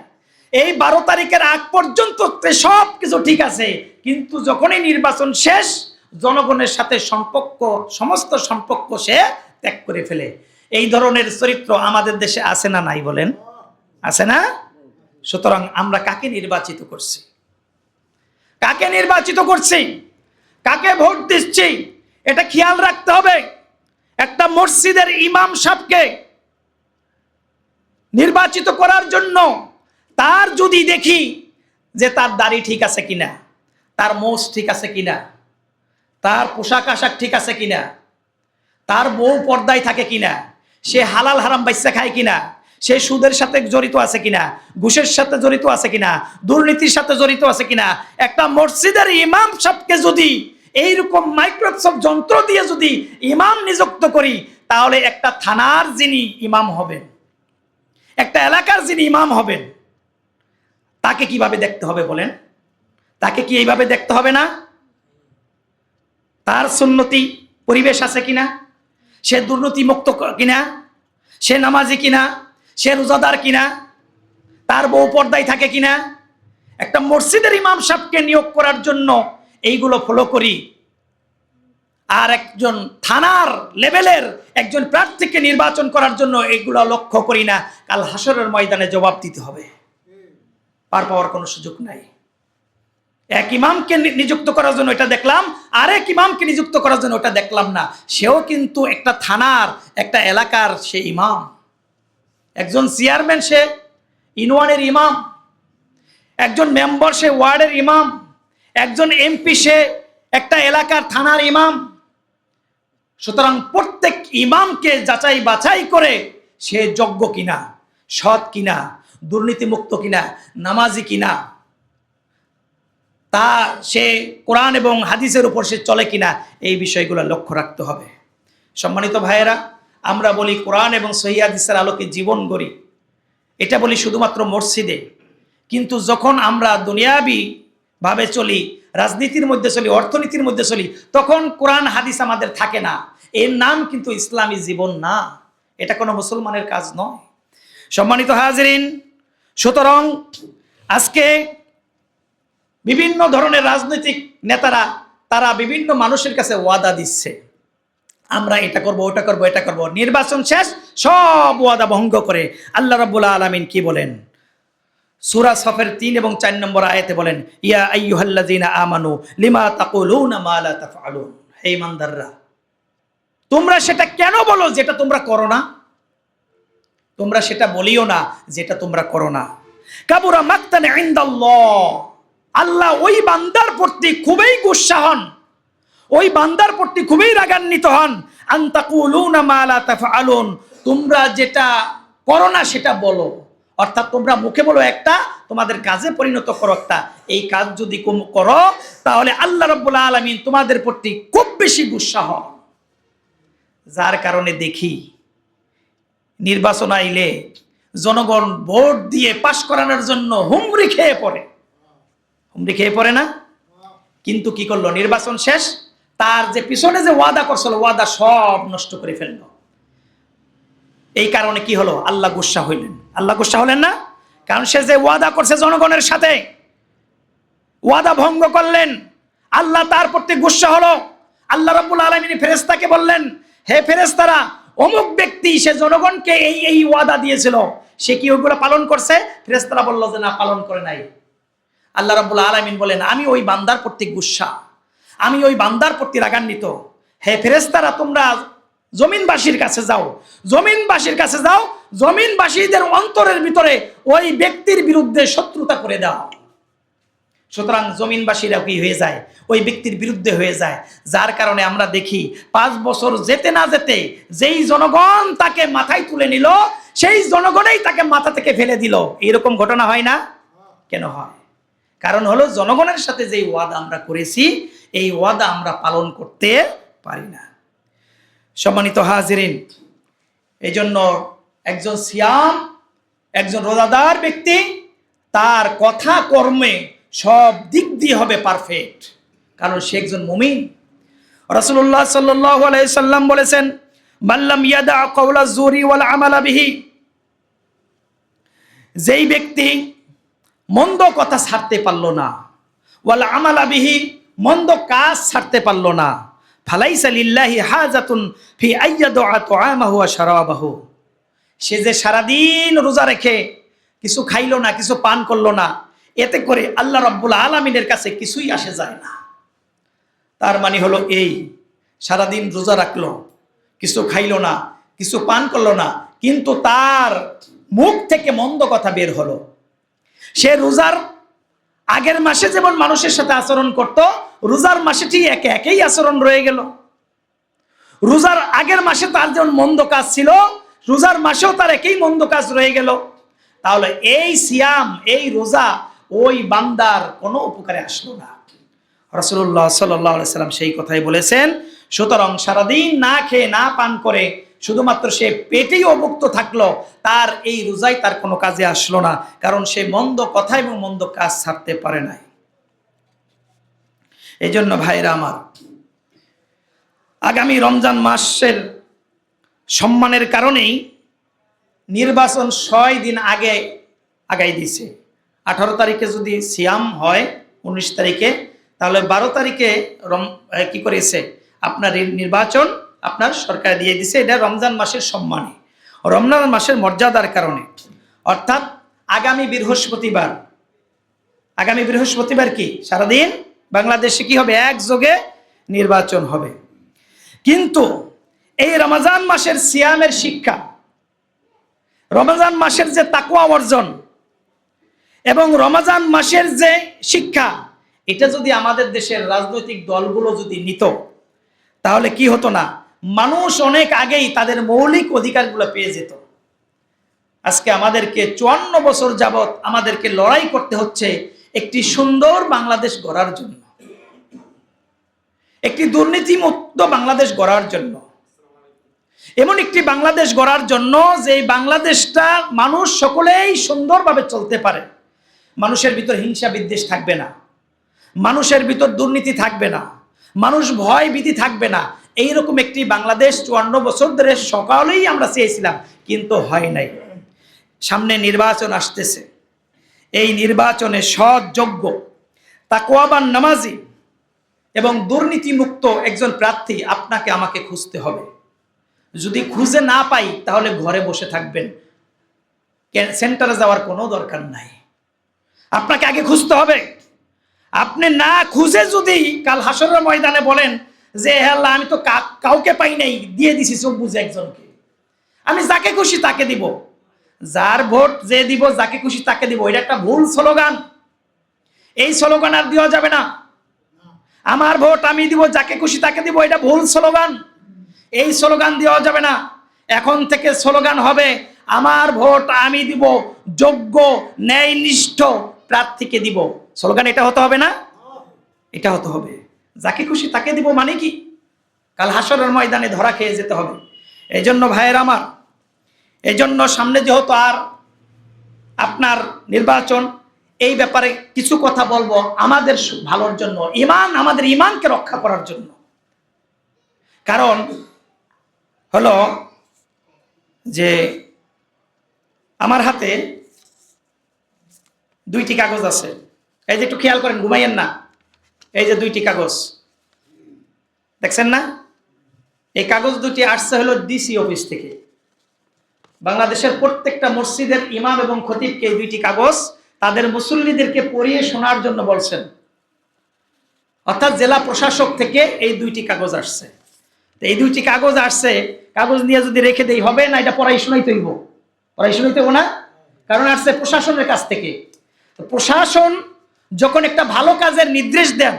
এই 12 তারিখের আগ পর্যন্ত সব কিছু ঠিক আছে, কিন্তু যখনই নির্বাচন শেষ, জনগণের সাথে সমস্ত সম্পর্ক সে ত্যাগ করে ফেলে। এই ধরনের চরিত্র আমাদের দেশে আছে না নাই বলেন? আছে না? সুতরাং আমরা কাকে নির্বাচিত করছি? কাকে নির্বাচিত করছি? কাকে ভোট দিচ্ছি? এটা খেয়াল রাখতে হবে। একটা মসজিদের ইমাম সাহেবকে নির্বাচিত করার জন্য তার যদি দেখি যে তার দাড়ি ঠিক আছে কিনা, তার মোষ ঠিক আছে কিনা, তার পোশাক আশাক ঠিক আছে কিনা, তার বউ পর্দায় থাকে কিনা, সে হালাল হারাম বাইসা খায় কিনা, সে সুদের সাথে জড়িত আছে কিনা, ঘুষের সাথে জড়িত আছে কিনা, দুর্নীতির সাথে জড়িত আছে কিনা, একটা মসজিদের ইমাম সাহেবকে যদি এইরকম মাইক্রোসফট যন্ত্র দিয়ে যদি ইমাম নিযুক্ত করি, তাহলে একটা থানার যিনি ইমাম হবেন, একটা এলাকার যিনি ইমাম হবেন, তাকে কিভাবে দেখতে হবে বলেন? তাকে কি এইভাবে দেখতে হবে না? তার সুন্নতি পরিবেশ আছে কিনা, সে দুর্নীতি মুক্ত কিনা, সে নামাজি কিনা, সে রোজাদার কিনা, তার বউ পর্দায় থাকে কিনা। একটা মসজিদের ইমাম সাহেবকে নিয়োগ করার জন্য এইগুলো ফলো করি, আর একজন থানার লেভেলের একজন প্রার্থীকে নির্বাচন করার জন্য এগুলো লক্ষ্য করি না। কাল হাসরের ময়দানে জবাব দিতে হবে, পার পাওয়ার কোনো সুযোগ নাই। এক ইমামকে নিযুক্ত করার জন্য এটা দেখলাম, আরেক ইমামকে নিযুক্ত করার জন্য ওটা দেখলাম না। সেও কিন্তু একটা থানার, একটা এলাকার সে ইমাম। একজন চেয়ারম্যান সে ইউনিয়নের ইমাম, একজন মেম্বার সে ওয়ার্ডের ইমাম, একজন এমপি সে একটা এলাকার থানার ইমাম। সুতরাং প্রত্যেক ইমামকে যাচাই বাছাই করে সে যোগ্য কিনা, সৎ কিনা, দুর্নীতিমুক্ত কিনা, নামাজি কিনা, তা সে কোরআন এবং হাদিসের উপর সে চলে কিনা, এই বিষয়গুলো লক্ষ্য রাখতে হবে। সম্মানিত ভাইয়েরা, আমরা বলি কোরআন এবং সহিহ হাদিসের আলোকে জীবন গড়ি, এটা বলি শুধুমাত্র মসজিদে, কিন্তু যখন আমরা দুনিয়াবি ভাবে চলি, রাজনীতির মধ্যে চলি, অর্থনীতির মধ্যে চলি, তখন কোরআন হাদিস আমাদের থাকে না। এর নাম কিন্তু ইসলামী জীবন না, এটা কোনো মুসলমানের কাজ নয়। সম্মানিত হাজিরিন, সুতরাং আজকে বিভিন্ন ধরনের রাজনৈতিক নেতারা তারা বিভিন্ন মানুষের কাছে ওয়াদা দিচ্ছে, আমরা এটা করব, ওটা করব, এটা করব। নির্বাচন শেষ, সব ওয়াদা ভঙ্গ করে। আল্লাহ রাব্বুল আলামিন কি বলেন? সূরা সফের 3 এবং 4 নম্বর আয়াতে বলেন, ইয়া আইয়ুহাল্লাযীনা আমানু লিমা তাকুলুনা মা লা তাফআলুন। হে ঈমানদাররা, তোমরা সেটা কেন বলো যেটা তোমরা করো না? তোমরা সেটা বলিও না যেটা তোমরা করো না। কাবুরা মাকতান ইনদাল্লাহ, আল্লাহ ওই বান্দার প্রতি খুবই গুসা হন, ওই বান্দার প্রতি খুবই রাগান্বিত হন। আন তাকুলুনা মা লা তাফআলুন, তোমরা যেটা করো না সেটা বলো। অর্থাৎ তোমরা মুখে বলো একটা, তোমাদের কাজে পরিণত করো একটা। এই কাজ যদি করো তাহলে আল্লাহ রাব্বুল আলামিন তোমাদের প্রতি খুব বেশি গুসা হন। যার কারণে দেখি নির্বাচন আইলে জনগণ ভোট দিয়ে পাশ করানোর জন্য হুমড়ি খেয়ে পড়ে না? কিন্তু কি করলো? নির্বাচন শেষ, তার যে পিছনে যে ওয়াদা করছিল ওয়াদা সব নষ্ট করে ফেললো। এই কারণে কি হলো? আল্লাহ গুসা হইলেন। আল্লাহ গুসা হলেন না? কারণ সে যে ওয়াদা করছে জনগণের সাথে, ওয়াদা ভঙ্গ করলেন, আল্লাহ তার প্রতি গুসা হলো। আল্লাহ রাব্বুল আলামিন ফেরেশতাকে বললেন, হে ফেরেশতারা, অমুক ব্যক্তি সে জনগণকে এই ওয়াদা দিয়েছিল, সে কি ওইগুলো পালন করছে? ফেরেশতারা বলল যে না, পালন করে নাই। আল্লাহ রাব্বুল আলামিন বলেন, আমি ওই বান্দার প্রতি গুসা, আমি ওই বান্দার প্রতি রাগান্বিত। হে ফেরেশতারা, তোমরা জমিনবাসীর কাছে যাও, জমিনবাসীদের অন্তরের ভিতরে ওই ব্যক্তির বিরুদ্ধে শত্রুতা করে দাও। সুতরাং জমিনবাসীরা কি হয়ে যায়? ওই ব্যক্তির বিরুদ্ধে হয়ে যায়। যার কারণে আমরা দেখি 5 বছর যেতে না যেতে যেই জনগণ তাকে মাথায় তুলে নিল, সেই জনগণই তাকে মাথা থেকে ফেলে দিল। এরকম ঘটনা হয় না? কেন হয়? কারণ হলো জনগণের সাথে যেই ওয়াদা আমরা করেছি, এই ওয়াদা আমরা পালন করতে পারি না। সম্মানিত হাজিরিন, এই জন্য একজন সিয়াম, একজন রোজাদার ব্যক্তি, তার কথা কর্মে সব দিক দিয়ে হবে পারফেক্ট, কারণ সে একজন মুমিন। রাসূলুল্লাহ সাল্লাল্লাহু আলাইহি সাল্লাম বলেছেন, মাল্লাম ইয়াদা কাওলা যুরি ওয়াল আমালা বিহি, যেই ব্যক্তি মন্দ কথা ছাড়তে পারলো না, ওয়াল আমালা বিহি, মন্দ কাজ ছাড়তে পারলো না, ফালাইসা লিল্লাহি হাজাতুন ফি আইয়াদা তুআমাহু ওয়া শারাবাহু, সে যে সারাদিন রোজা রেখে কিছু খাইলো না, কিছু পান করলো না, এতে করে আল্লাহ রাব্বুল আলামিনের কাছে কিছুই আসে যায় না। তার মানে হলো এই, সারাদিন রোজা রাখলো, কিছু খাইলো না, কিছু পান করলো না, কিন্তু তার মুখ থেকে মন্দ কথা বের হলো। সে রোজার আগের মাসে যেমন মানুষের সাথে আচরণ করত, রোজার মাসে ঠিক একই আচরণ রয়ে গেল। রোজার আগের মাসে তার যেমন মন্দ কাজ ছিল, রোজার মাসেও তার একই মন্দ কাজ রয়ে গেল। তাহলে এই সিয়াম, এই রোজা ওই বান্দার কোনো উপকারে আসলো না। রাসূলুল্লাহ সাল্লাল্লাহু আলাইহি সাল্লাম সেই কথাই বলেছেন। সুতরাং সারাদিন না খেয়ে না পান করে শুধুমাত্র সে পেটেই অভুক্ত থাকলো, তার এই রোজাই তার কোনো কাজে আসলো না, কারণ সে মন্দ কথা এবং মন্দ কাজ ছাড়তে পারে নাই। এই জন্য ভাইরা আমার, আগামী রমজান মাসের সম্মানের কারণেই নির্বাচন 6 দিন আগাই দিছে। 18 তারিখে যদি সিয়াম হয় 19 তারিখে, তাহলে 12 তারিখে কি করেছে আপনার নির্বাচন আপনার সরকার দিয়ে দিছে। এটা রমজান মাসের সম্মানে, রমজান মাসের মর্যাদার কারণে। অর্থাৎ আগামী বৃহস্পতিবার কি সারাদিন বাংলাদেশে কি হবে? একযোগে নির্বাচন হবে। কিন্তু এই রমজান মাসের সিয়ামের শিক্ষা, রমজান মাসের যে তাকওয়া অর্জন এবং রমজান মাসের যে শিক্ষা, এটা যদি আমাদের দেশের রাজনৈতিক দলগুলো যদি নিত, তাহলে কি হতো না, মানুষ অনেক আগেই তাদের মৌলিক অধিকারগুলো পেয়ে যেত। আজকে আমাদেরকে 54 বছর যাবত আমাদেরকে লড়াই করতে হচ্ছে একটি সুন্দর বাংলাদেশ গড়ার জন্য, একটি দুর্নীতিমুক্ত বাংলাদেশ গড়ার জন্য, এমন একটি বাংলাদেশ গড়ার জন্য যে বাংলাদেশটা মানুষ সকলেই সুন্দরভাবে চলতে পারে। মানুষের ভিতর হিংসা বিদ্বেষ থাকবে না, মানুষের ভিতর দুর্নীতি থাকবে না, মানুষ ভয় ভীতি থাকবে না। এইরকম একটি বাংলাদেশ 54 বছর ধরে সকালেই আমরা চেয়েছিলাম, কিন্তু হয় নাই। সামনে নির্বাচন আসতেছে, এই নির্বাচনে সৎ, যোগ্য, তাকওয়াবান, নামাজি এবং দুর্নীতিমুক্ত একজন প্রার্থী আপনাকে আমাকে খুঁজতে হবে। যদি খুঁজে না পাই তাহলে ঘরে বসে থাকবেন, সেন্টারে যাওয়ার কোনো দরকার নাই। আপনাকে আগে খুঁজতে হবে। আপনি না খুঁজে যদি কাল হাসরের ময়দানে বলেন যে হে আল্লাহ, আমি তো কাউকে পাই নাই, দিয়ে দিছি সব বুঝে একজনকে, আমি যাকে খুশি তাকে দিব, যার ভোট যে দিব যাকে খুশি তাকে দিব, এটা একটা ভুল স্লোগান। এই স্লোগান আর দেওয়া যাবে না। আমার ভোট আমি দিব, যাকে খুশি তাকে দিব, এটা ভুল স্লোগান। এই স্লোগান দেওয়া যাবে না। এখন থেকে স্লোগান হবে আমার ভোট আমি দিব, যোগ্য ন্যায়নিষ্ঠ প্রার্থীকে দিব। স্লোগান এটা হতে হবে না? এটা হতে হবে। যাকে খুশি তাকে দিব মানে কি? কাল হাসরের ময়দানে ধরা খেয়ে যেতে হবে। এই জন্য ভাইয়ের আমার, এই জন্য সামনে যেহেতু আর আপনার নির্বাচন, এই ব্যাপারে কিছু কথা বলবো আমাদের ভালোর জন্য, আমাদের ইমানকে রক্ষা করার জন্য। কারণ হলো যে আমার হাতে দুইটি কাগজ আছে, এই যে একটু খেয়াল করেন, ঘুমাইয়েন না। এই যে দুইটি কাগজ দেখছেন না? এই কাগজ দুটি আসছে হলো ডিসি অফিস থেকে। বাংলাদেশের প্রত্যেকটা মসজিদের ইমাম এবং খতিবকে এই দুইটি কাগজ তাদের মুসল্লিদেরকে পড়িয়ে শোনার জন্য বলছেন। অর্থাৎ জেলা প্রশাসক থেকে এই দুইটি কাগজ আসছে। এই দুইটি কাগজ আসছে, কাগজ নিয়ে যদি রেখে দেই হবে না? এটা পড়াই শোনাইতে হইব, পড়াই শোনাইতে হইব না? কারণ আসছে প্রশাসনের কাছ থেকে। তো প্রশাসন যখন একটা ভালো কাজের নির্দেশ দেন,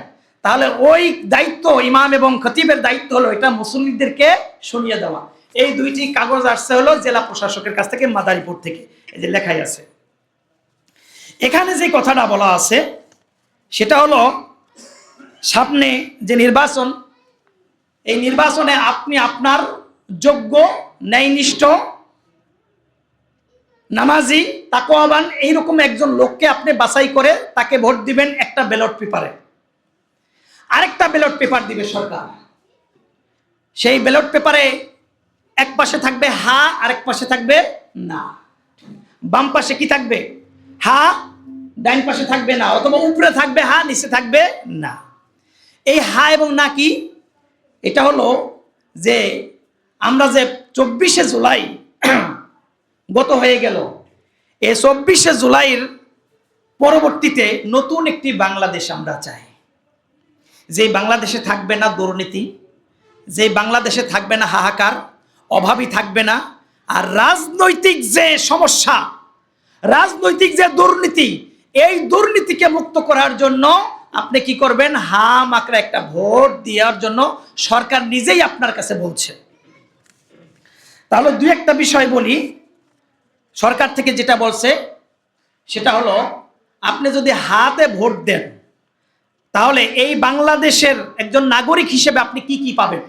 তাহলে ওই দায়িত্ব, ইমাম এবং খতিবের দায়িত্ব হলো এটা মুসল্লিদেরকে শুনিয়ে দেওয়া। এই দুইটি কাগজ আসছে হলো জেলা প্রশাসকের কাছ থেকে, মাদারীপুর থেকে। এই যে লেখাই আছে, এখানে যে কথাটা বলা আছে সেটা হলো সামনে যে নির্বাচন, এই নির্বাচনে আপনি আপনার যোগ্য ন্যায়নিষ্ঠ নামাজি তাকওয়াবান এইরকম একজন লোককে আপনি বাছাই করে তাকে ভোট দিবেন একটা ব্যালট পেপারে। আরেকটা ব্যালট পেপার দিবে সরকার। সেই ব্যালট পেপারে এক পাশে থাকবে হা, আরেক পাশে থাকবে না। বাম পাশে কি থাকবে? হা, ডাইন পাশে থাকবে না, অথবা উপরে থাকবে হা, নিচে থাকবে না। এই হা এবং না কি? এটা হলো যে আমরা যে 24শে জুলাই গত হয়ে গেল, এই 24শে জুলাইয়ের পরবর্তীতে নতুন একটি বাংলাদেশ আমরা চাই। যে বাংলাদেশে থাকবে না দুর্নীতি, যে বাংলাদেশে থাকবে না হাহাকার, অভাবী থাকবে না। আর রাজনৈতিক যে সমস্যা, রাজনৈতিক যে দুর্নীতি, এই দুর্নীতিকে মুক্ত করার জন্য আপনি কি করবেন? হা মাকড়া একটা ভোট দেওয়ার জন্য সরকার নিজেই আপনার কাছে বলছে। তাহলে দুই একটা বিষয় বলি। সরকার থেকে যেটা বলছে সেটা হলো, আপনি যদি হাতে ভোট দেন তাহলে এই বাংলাদেশের একজন নাগরিক হিসেবে আপনি কি কি পাবেন?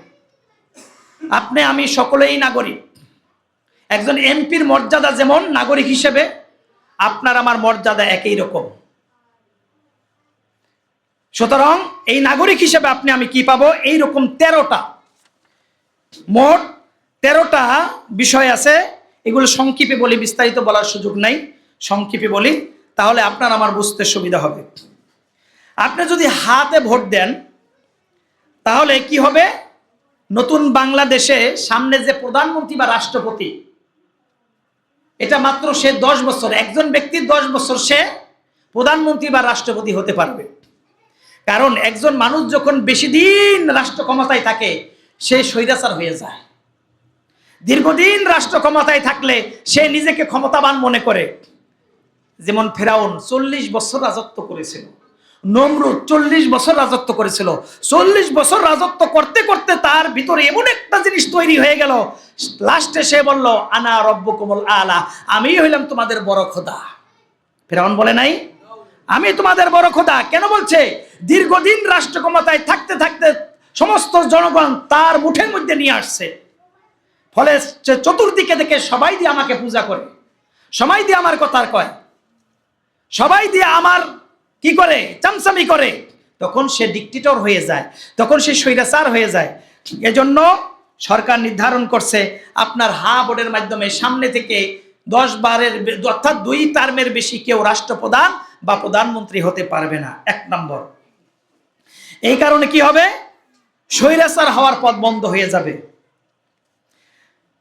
আপনি আমি সকলেই নাগরিক। একজন এমপির মর্যাদা যেমন নাগরিক হিসেবে, আপনার আমার মর্যাদা একই রকম। সুতরাং এই নাগরিক হিসেবে আপনি আমি কি পাবো? এইরকম 13টা, মোট 13টা বিষয় আছে। এগুলো সংক্ষেপে বলি, বিস্তারিত বলার সুযোগ নাই, সংক্ষেপে বলি, তাহলে আপনার আমার বুঝতে সুবিধা হবে। আপনি যদি হাতে ভোট দেন তাহলে কি হবে? নতুন বাংলাদেশে সামনে যে প্রধানমন্ত্রী বা রাষ্ট্রপতি, এটা মাত্র সে 10 বছর, একজন ব্যক্তি 10 বছর সে প্রধানমন্ত্রী বা রাষ্ট্রপতি হতে পারবে। কারণ একজন মানুষ যখন বেশি দিন রাষ্ট্র ক্ষমতায় থাকে সে স্বৈরাচার হয়ে যায়। দীর্ঘদিন রাষ্ট্র ক্ষমতায় থাকলে সে নিজেকে ক্ষমতাবান মনে করে। যেমন ফেরাউন 40 বছর রাজত্ব করেছিল, নমরুদ 40 বছর রাজত্ব করেছিল। 40 বছর রাজত্ব করতে করতে তার ভিতরে এমন একটা জিনিস তৈরি হয়ে গেল, লাস্টে সে বলল আনা রব্বুকুমুল আলা, আমি হইলাম তোমাদের বড় খোদা। ফেরাউন বলে নাই আমি তোমাদের বড় খোদা? কেন বলছে? দীর্ঘদিন রাষ্ট্র ক্ষমতায় থাকতে থাকতে সমস্ত জনগণ তার মুঠের মধ্যে নিয়ে আসছে। ফলে চতুর্দিকে দেখে সবাই দিয়ে আমাকে পূজা করে, সবাই দিয়ে আমার কথা কয়, সবাই দিয়ে আমার কি করে? চামচামি করে। তখন সে ডিক্টেটর হয়ে যায়, তখন সে স্বৈরাচার হয়ে যায়। এজন্য সরকার নির্ধারণ করছে আপনার হা ভোটের মাধ্যমে সামনে থেকে 10-12 অর্থাৎ 2 টার্মের বেশি কেউ রাষ্ট্রপ্রধান বা প্রধানমন্ত্রী হতে পারবে না। 1 নম্বর। এই কারণে কি হবে? স্বৈরাচার হওয়ার পথ বন্ধ হয়ে যাবে।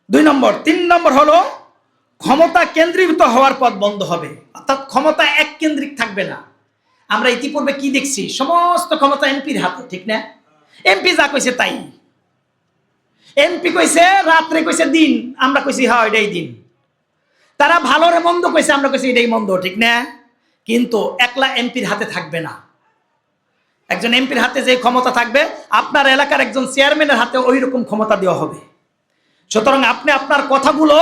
2 নম্বর। 3 নম্বর হলো ক্ষমতা কেন্দ্রীভূত হওয়ার পথ বন্ধ হবে, অর্থাৎ ক্ষমতা এক কেন্দ্রিক থাকবে না। আমরা ইতিপূর্বে কি দেখছি, সমস্ত ক্ষমতা এমপির হাতে, ঠিক না? এমপি যা কইছে তাই। এমপি কইছে রাত্রে, কইছে দিন, আমরা কইছি হ্যাঁ এটাই দিন। তারা ভালো রে মন্দ কইছে, আমরা কইছি এটাই মন্দ, ঠিক না? কিন্তু একলা এমপির হাতে থাকবে না। একজন এমপির হাতে যে ক্ষমতা থাকবে, আপনার এলাকার একজন চেয়ারম্যানের হাতে ওই রকম ক্ষমতা দেওয়া হবে। সুতরাং আপনি আপনার কথাগুলো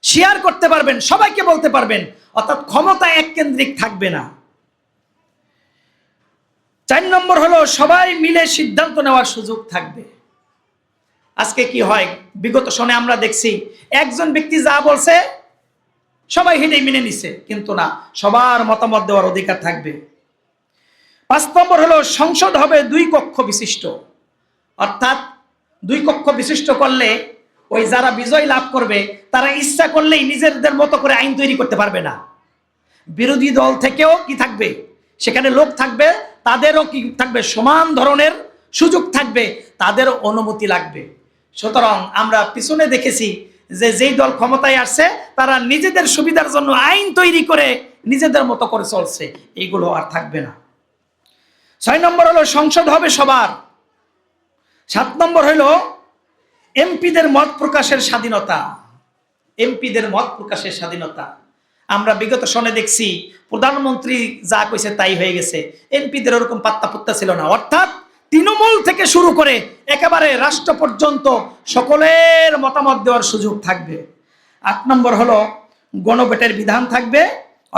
শেয়ার করতে পারবেন, সবাইকে বলতে পারবেন, অর্থাৎ ক্ষমতা এক কেন্দ্রিক থাকবে না। 4 নম্বর হলো সবাই মিলে সিদ্ধান্ত নেওয়ার সুযোগ থাকবে। আজকে কি হয়, বিগত সময়ে আমরা দেখছি একজন ব্যক্তি যা বলছে সবাই হেঁটেই মেনে নিছে, কিন্তু না, সবার মতামত দেওয়ার অধিকার থাকবে। 5 নম্বর হলো সংসদ হবে 2 কক্ষ বিশিষ্ট, অর্থাৎ 2 কক্ষ বিশিষ্ট করলে ওই যারা বিজয় লাভ করবে তারা ইচ্ছা করলেই নিজেদের মতো করে আইন তৈরি করতে পারবে না। বিরোধী দল থেকেও কি থাকবে, সেখানে লোক থাকবে, তাদেরও কি থাকবে, সমান ধরনের সুযোগ থাকবে, তাদেরও অনুমতি লাগবে। সুতরাং আমরা পিছনে দেখেছি যে যেই দল ক্ষমতায় আসছে তারা নিজেদের সুবিধার জন্য আইন তৈরি করে নিজেদের মতো করে চলছে, এইগুলো আর থাকবে না। 6 নম্বর হলো সংসদ হবে সবার। 7 নম্বর হলো এমপিদের মত প্রকাশের স্বাধীনতা। এমপিদের মত প্রকাশের স্বাধীনতা। আমরা বিগত সনে দেখছি প্রধানমন্ত্রী যা কইছে তাই হয়ে গেছে, এমপিদের ওরকম পাত্তা পুত্তা ছিল না। অর্থাৎ তৃণমূল থেকে শুরু করে একেবারে রাষ্ট্র পর্যন্ত সকলের মতামত দেওয়ার সুযোগ থাকবে। 8 নম্বর হলো গণভোটের বিধান থাকবে,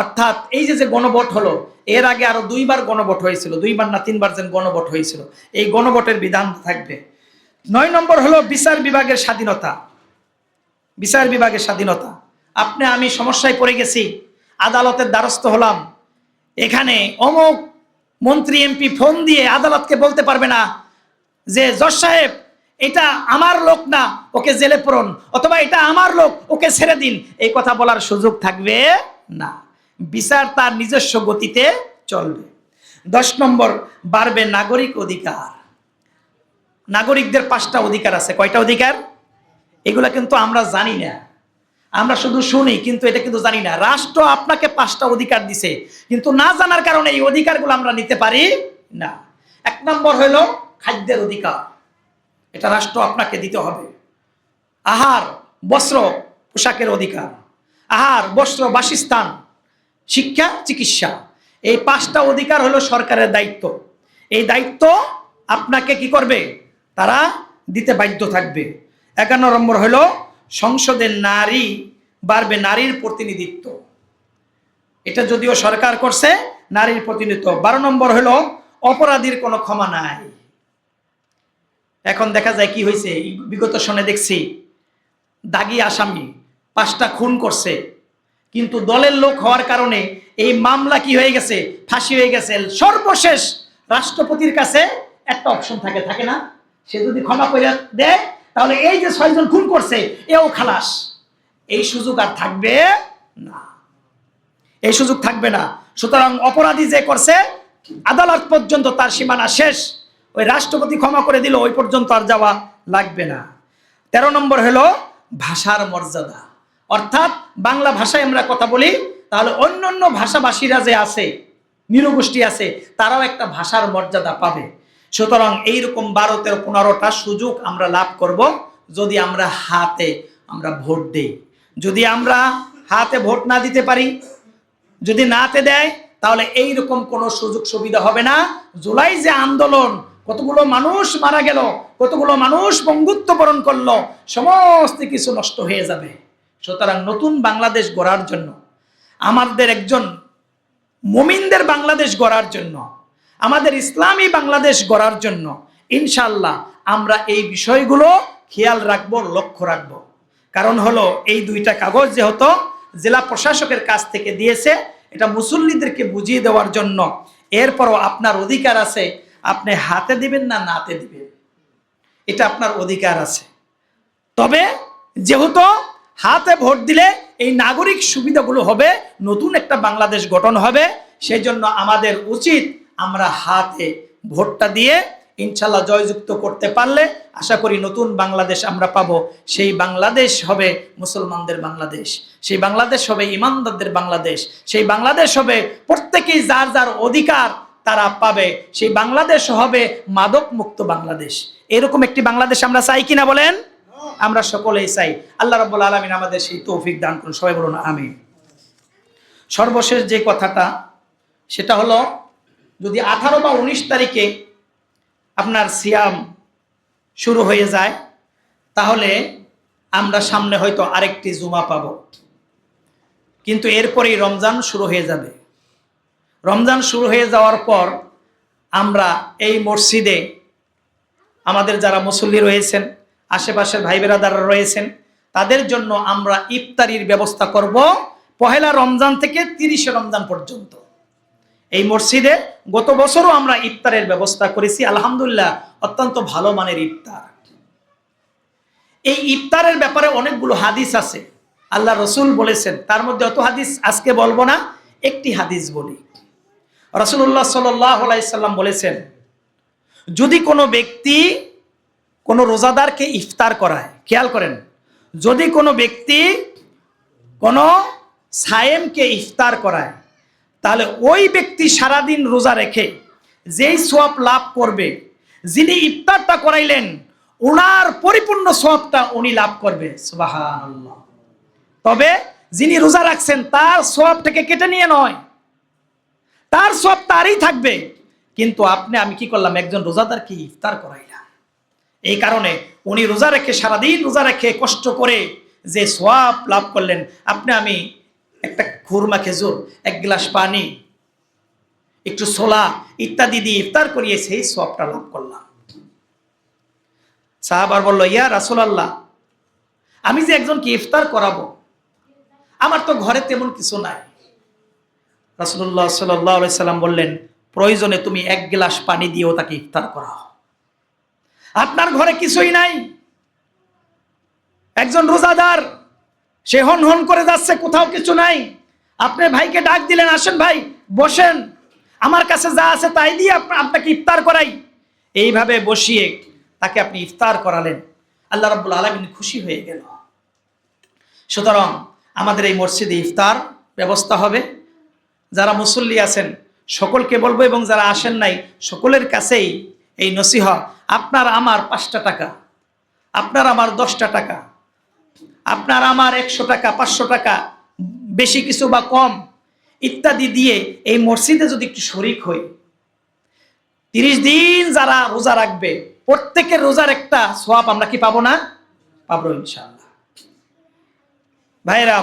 অর্থাৎ এই যে গণভোট হলো, এর আগে আরো 2 বার গণভোট হয়েছিল, 2 বার না 3 বার যেন গণভোট হয়েছিল, এই গণভোটের বিধান থাকবে। 9 নম্বর হলো বিচার বিভাগের স্বাধীনতা। বিচার বিভাগের স্বাধীনতা। আপনি আমি সমস্যায় পড়ে গেছি, আদালতের দ্বারস্থ হলাম, এখানে অমুক মন্ত্রী এমপি ফোন দিয়ে আদালতকে বলতে পারবে না যে জজ সাহেব এটা আমার লোক না, ওকে জেলে পুরন, অথবা এটা আমার লোক, ওকে ছেড়ে দিন, এই কথা বলার সুযোগ থাকবে না। বিচার তার নিজস্ব গতিতে চলবে। 10 নম্বর বাড়বে নাগরিক অধিকার। নাগরিকদের 5টা অধিকার আছে। কয়টা অধিকার? এগুলা কিন্তু আমরা জানি না, আমরা শুধু শুনি, কিন্তু এটা কিন্তু জানি না। রাষ্ট্র আপনাকে 5টা অধিকার দিছে, কিন্তু না জানার কারণে এই অধিকারগুলো আমরা নিতে পারি না। 1 নম্বর হলো খাদ্যের অধিকার, এটা রাষ্ট্র আপনাকে দিতে হবে। আহার, বস্ত্র, পোশাকের অধিকার। আহার, বস্ত্র, বাসস্থান, শিক্ষা, চিকিৎসা, এই 5টা অধিকার হলো সরকারের দায়িত্ব। এই দায়িত্ব আপনাকে কি করবে, তারা দিতে বাধ্য থাকবে। 11 নম্বর হলো সংসদে নারী বাড়বে, নারীর প্রতিনিধিত্ব। এটা যদিও সরকার করছে, নারীর প্রতিনিধিত্ব। 12 নম্বর হলো অপরাধীর কোনো ক্ষমা নাই। এখন দেখা যায় কি হয়েছে, বিগত সনে দেখছি দাগী আসামি 5টা খুন করছে, কিন্তু দলের লোক হওয়ার কারণে এই মামলা কি হয়ে গেছে, ফাঁসি হয়ে গেছে। সর্বশেষ রাষ্ট্রপতির কাছে একটা অপশন থাকে, থাকে না? সে যদি ক্ষমা করে দেয় তাহলে এই যে 6 জন খুন করছে এও খালাস। এই সুযোগ আর থাকবে না, এই সুযোগ থাকবে না। সুতরাং অপরাধী যে করছে আদালত পর্যন্ত তার সীমানা শেষ, ওই রাষ্ট্রপতি ক্ষমা করে দিল, ওই পর্যন্ত আর যাওয়া লাগবে না। 13 নম্বর হলো ভাষার মর্যাদা, অর্থাৎ বাংলা ভাষায় আমরা কথা বলি, তাহলে অন্যান্য ভাষাভাষীরা যে আছে, নিরগোষ্ঠী আছে, তারাও একটা ভাষার মর্যাদা পাবে। সুতরাং এইরকম 12-15টা সুযোগ আমরা লাভ করব যদি আমরা হাতে ভোট দেই। যদি আমরা হাতে ভোট না দিতে পারি, যদি নাতে দেয়, তাহলে এইরকম কোনো সুযোগ সুবিধা হবে না। জুলাই যে আন্দোলন, কতগুলো মানুষ মারা গেল, কতগুলো মানুষ বঙ্গুত্ব বরণ করলো, সমস্ত কিছু নষ্ট হয়ে যাবে। সুতরাং নতুন বাংলাদেশ গড়ার জন্য, আমাদের একজন মুমিনদের বাংলাদেশ গড়ার জন্য, আমাদের ইসলামী বাংলাদেশ গড়ার জন্য ইনশাআল্লাহ আমরা এই বিষয়গুলো খেয়াল রাখবো, লক্ষ্য রাখবো। কারণ হলো এই 2টা কাগজ যেহেতু জেলা প্রশাসকের কাছ থেকে দিয়েছে, এটা মুসল্লিদেরকে বুঝিয়ে দেওয়ার জন্য। এরপরও আপনার অধিকার আছে, আপনি হাতে দিবেন না নাতে দিবেন, এটা আপনার অধিকার আছে। তবে যেহেতু হাতে ভোট দিলে এই নাগরিক সুবিধাগুলো হবে, নতুন একটা বাংলাদেশ গঠন হবে, সেই জন্য আমাদের উচিত আমরা হাতে ভোটটা দিয়ে ইনশাল্লাহ জয়যুক্ত করতে পারলে আশা করি নতুন বাংলাদেশ আমরা পাবো। সেই বাংলাদেশ হবে মুসলমানদের বাংলাদেশ, সেই বাংলাদেশ হবে ইমানদারদের বাংলাদেশ, সেই বাংলাদেশ হবে প্রত্যেকেই যার যার অধিকার তারা পাবে, সেই বাংলাদেশ হবে মাদক মুক্ত বাংলাদেশ। এরকম একটি বাংলাদেশ আমরা চাই কিনা বলেন? আমরা সকলেই চাই। আল্লাহ রাব্বুল আলামিন আমাদের সেই তৌফিক দান করুন, সবাই বলুন আমিন। সর্বশেষ যে কথাটা সেটা হলো, যদি 18 বা 19 তারিখে আপনার সিয়াম শুরু হয়ে যায় তাহলে আমরা সামনে হয়তো আরেকটি জুমা পাব, কিন্তু এরপরেই রমজান শুরু হয়ে যাবে। রমজান শুরু হয়ে যাওয়ার পর আমরা এই মসজিদে আমাদের যারা মুসল্লি রয়েছেন, আশেপাশের ভাই বেরাদাররা রয়েছেন, তাদের জন্য আমরা ইফতারির ব্যবস্থা করব পহেলা রমজান থেকে 30 রমজান পর্যন্ত। এই মসজিদে গত বছরও আমরা ইফতারের ব্যবস্থা করেছি, আলহামদুলিল্লাহ অত্যন্ত ভালো মানের ইফতার। এই ইফতারের ব্যাপারে অনেকগুলো হাদিস আছে, আল্লাহ রসুল বলেছেন। তার মধ্যে অত হাদিস আজকে বলবো না, একটি হাদিস বলি। রাসূলুল্লাহ সাল্লাল্লাহু আলাইহি সাল্লাম বলেছেন, যদি কোনো ব্যক্তি কোনো রোজাদারকে ইফতার করায়, খেয়াল করেন, যদি কোনো ব্যক্তি কোনো সায়েমকে ইফতার করায়, তাহলে ওই ব্যক্তি সারাদিন রোজা রেখে যেই সওয়াব লাভ করবে, যিনি ইফতারটা করাইলেন ওনার পরিপূর্ণ সওয়াবটা উনি লাভ করবে। সুবহানাল্লাহ। তবে যিনি রোজা রাখছেন তার সওয়াবটাকে কেটে নিয়ে নয়, তার সওয়াব তারই থাকবে, কিন্তু আমি কি করলাম, একজন রোজাদারকে ইফতার করাইলাম। এই কারণে উনি রোজা রেখে সারাদিন রোজা রেখে কষ্ট করে যে সওয়াব লাভ করলেন, আমি একটা খুরমা খেজুর, এক গ্লাস পানি, একটু ছোলা ইত্যাদি দিয়ে ইফতার করিয়ে সেই সওয়াবটা লাভ করলাম। সাহাবার বলল, ইয়া রাসূলুল্লাহ, আমি যে একজনকে ইফতার করাবো, আমার তো ঘরে তেমন কিছু নাই। রাসূলুল্লাহ সাল্লাল্লাহু আলাইহি সাল্লাম বললেন, প্রয়োজনে তুমি এক গ্লাস পানি দিয়েও তাকে ইফতার করাও। আপনার ঘরে কিছুই নাই, একজন রোজাদার, সে হন হন করে যাচ্ছে, কোথাও কিছু নাই। আপনি ভাইকে ডাক দিলেন, আসেন ভাই বসেন, আমার কাছে যা আছে তাই দিয়ে আপনাকে ইফতার করাই। এইভাবে বসিয়ে তাকে আপনি ইফতার করালেন, আল্লাহ রাব্বুল আলামিন খুশি হয়ে গেল। সুতরাং আমাদের এই মসজিদে ইফতার ব্যবস্থা হবে। যারা মুসল্লি আছেন সকলকে বলবো, এবং যারা আসেন নাই সকলের কাছেই এই নসিহত, আপনার আমার 5টা টাকা, আপনার আমার 10টা টাকা, আপনার আমার 100 টাকা, 500 টাকা, বেশি কিছু বা কম ইত্যাদি দিয়ে এই মসজিদে যদি একটু শরিক হই, 30 দিন যারা রোজা রাখবে প্রত্যেকের রোজার একটা সওয়াব আমরা কি পাবো না? পাবো ইনশাআল্লাহ। ভাইরা